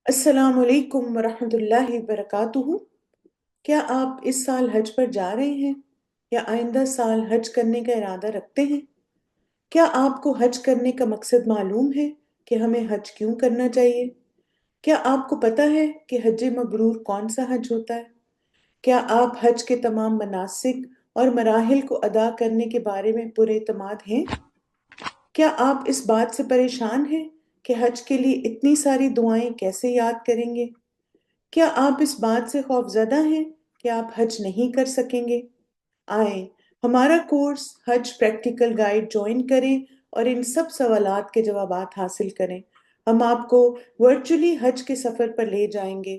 السلام علیکم ورحمۃ اللہ وبرکاتہ۔ کیا آپ اس سال حج پر جا رہے ہیں یا آئندہ سال حج کرنے کا ارادہ رکھتے ہیں؟ کیا آپ کو حج کرنے کا مقصد معلوم ہے کہ ہمیں حج کیوں کرنا چاہیے؟ کیا آپ کو پتہ ہے کہ حج مبرور کون سا حج ہوتا ہے؟ کیا آپ حج کے تمام مناسک اور مراحل کو ادا کرنے کے بارے میں پورے اعتماد ہیں؟ کیا آپ اس بات سے پریشان ہیں کہ حج کے لیے اتنی ساری دعائیں کیسے یاد کریں گے؟ کیا آپ اس بات سے خوفزدہ ہیں کہ آپ حج نہیں کر سکیں گے؟ آئیں، ہمارا کورس حج پریکٹیکل گائیڈ جوائن کریں اور ان سب سوالات کے جوابات حاصل کریں۔ ہم آپ کو ورچولی حج کے سفر پر لے جائیں گے۔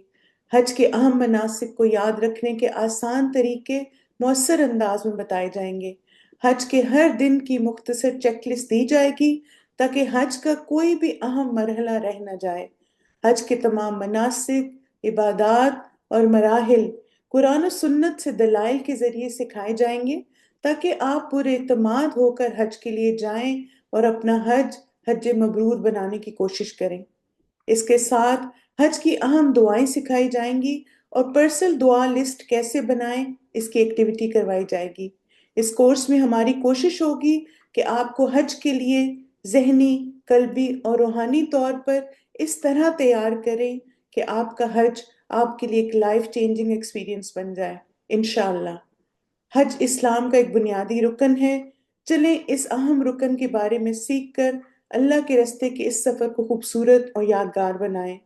حج کے اہم مناسک کو یاد رکھنے کے آسان طریقے مؤثر انداز میں بتائے جائیں گے۔ حج کے ہر دن کی مختصر چیک لسٹ دی جائے گی تاکہ حج کا کوئی بھی اہم مرحلہ رہ نہ جائے۔ حج کے تمام مناسک، عبادات اور مراحل قرآن و سنت سے دلائل کے ذریعے سکھائے جائیں گے تاکہ آپ پورے اعتماد ہو کر حج کے لیے جائیں اور اپنا حج مبرور بنانے کی کوشش کریں۔ اس کے ساتھ حج کی اہم دعائیں سکھائی جائیں گی اور پرسنل دعا لسٹ کیسے بنائیں اس کی ایکٹیویٹی کروائی جائے گی۔ اس کورس میں ہماری کوشش ہوگی کہ آپ کو حج کے لیے ذہنی، قلبی اور روحانی طور پر اس طرح تیار کریں کہ آپ کا حج آپ کے لیے ایک لائف چینجنگ ایکسپیرینس بن جائے انشاءاللہ۔ حج اسلام کا ایک بنیادی رکن ہے۔ چلیں اس اہم رکن کے بارے میں سیکھ کر اللہ کے راستے کے اس سفر کو خوبصورت اور یادگار بنائیں۔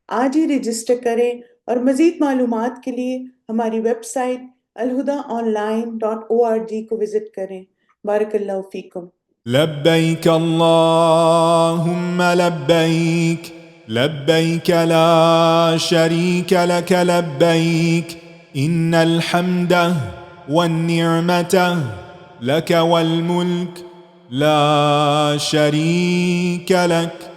آج ہی رجسٹر کریں اور مزید معلومات کے لیے ہماری ویب سائٹ alhudaonline.org کو وزٹ کریں۔ بارک اللہ فیکم۔ لبيك اللهم لبيك لبيك لا شريك لك لبيك إن الحمد والنعمة لك والملك لا شريك لك